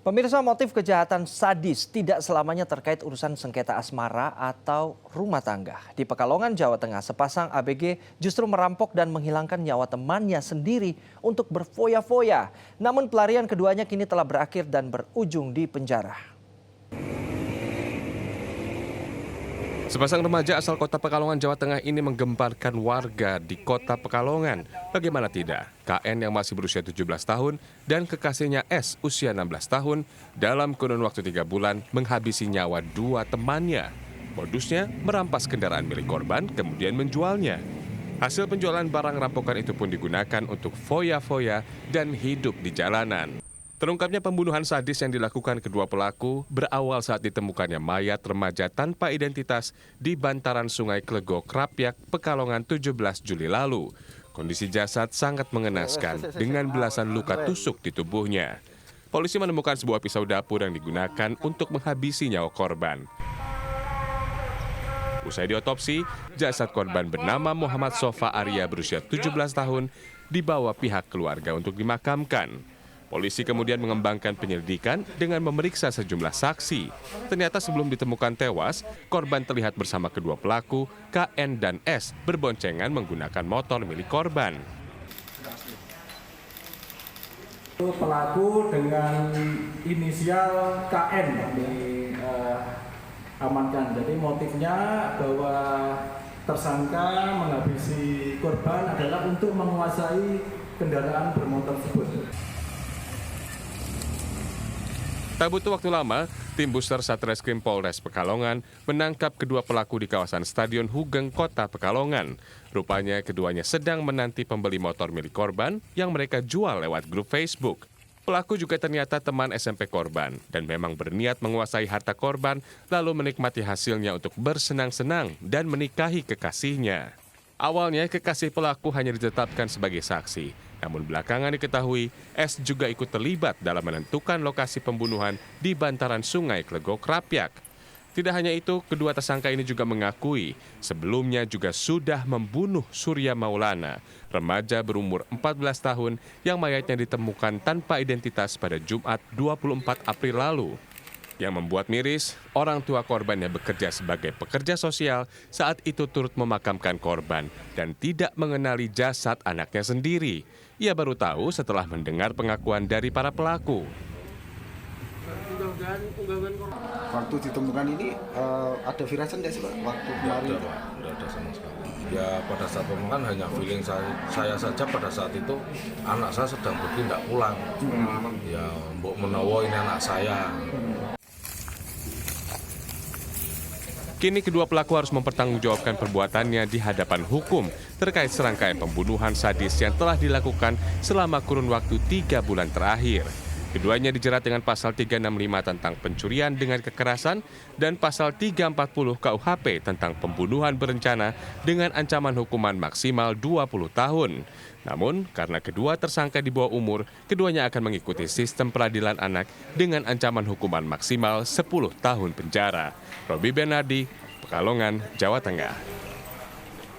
Pemirsa, motif kejahatan sadis tidak selamanya terkait urusan sengketa asmara atau rumah tangga. Di Pekalongan, Jawa Tengah, sepasang ABG justru merampok dan menghilangkan nyawa temannya sendiri untuk berfoya-foya. Namun pelarian keduanya kini telah berakhir dan berujung di penjara. Sepasang remaja asal kota Pekalongan, Jawa Tengah ini menggemparkan warga di kota Pekalongan. Bagaimana tidak, KN yang masih berusia 17 tahun dan kekasihnya S usia 16 tahun dalam kurun waktu 3 bulan menghabisi nyawa dua temannya. Modusnya merampas kendaraan milik korban kemudian menjualnya. Hasil penjualan barang rampokan itu pun digunakan untuk foya-foya dan hidup di jalanan. Terungkapnya pembunuhan sadis yang dilakukan kedua pelaku berawal saat ditemukannya mayat remaja tanpa identitas di bantaran Sungai Klegok, Krapyak, Pekalongan 17 Juli lalu. Kondisi jasad sangat mengenaskan dengan belasan luka tusuk di tubuhnya. Polisi menemukan sebuah pisau dapur yang digunakan untuk menghabisi nyawa korban. Usai diotopsi, jasad korban bernama Muhammad Sofa Arya berusia 17 tahun dibawa pihak keluarga untuk dimakamkan. Polisi kemudian mengembangkan penyelidikan dengan memeriksa sejumlah saksi. Ternyata sebelum ditemukan tewas, korban terlihat bersama kedua pelaku, KN dan S, berboncengan menggunakan motor milik korban. Pelaku dengan inisial KN diamankan. Jadi motifnya bahwa tersangka menghabisi korban adalah untuk menguasai kendaraan bermotor tersebut. Tak butuh waktu lama, tim booster Satreskrim Polres Pekalongan menangkap kedua pelaku di kawasan Stadion Hugeng, Kota Pekalongan. Rupanya keduanya sedang menanti pembeli motor milik korban yang mereka jual lewat grup Facebook. Pelaku juga ternyata teman SMP korban dan memang berniat menguasai harta korban lalu menikmati hasilnya untuk bersenang-senang dan menikahi kekasihnya. Awalnya kekasih pelaku hanya ditetapkan sebagai saksi. Namun belakangan diketahui, S juga ikut terlibat dalam menentukan lokasi pembunuhan di bantaran Sungai Klegok, Krapyak. Tidak hanya itu, kedua tersangka ini juga mengakui sebelumnya juga sudah membunuh Surya Maulana, remaja berumur 14 tahun yang mayatnya ditemukan tanpa identitas pada Jumat 24 April lalu. Yang membuat miris, orang tua korban yang bekerja sebagai pekerja sosial saat itu turut memakamkan korban dan tidak mengenali jasad anaknya sendiri. Ia baru tahu setelah mendengar pengakuan dari para pelaku. Waktu ditemukan ini ada firasat nggak sih Pak? Waktu kemarin itu? Tidak ada sama sekali. Ya pada saat pembunuhan hanya feeling saya saja pada saat itu anak saya sedang pergi tidak pulang. Ya mbok menawa ini anak saya. Kini kedua pelaku harus mempertanggungjawabkan perbuatannya di hadapan hukum terkait serangkaian pembunuhan sadis yang telah dilakukan selama kurun waktu 3 bulan terakhir. Keduanya dijerat dengan pasal 365 tentang pencurian dengan kekerasan dan pasal 340 KUHP tentang pembunuhan berencana dengan ancaman hukuman maksimal 20 tahun. Namun, karena kedua tersangka di bawah umur, keduanya akan mengikuti sistem peradilan anak dengan ancaman hukuman maksimal 10 tahun penjara. Robi Bernardi, Pekalongan, Jawa Tengah.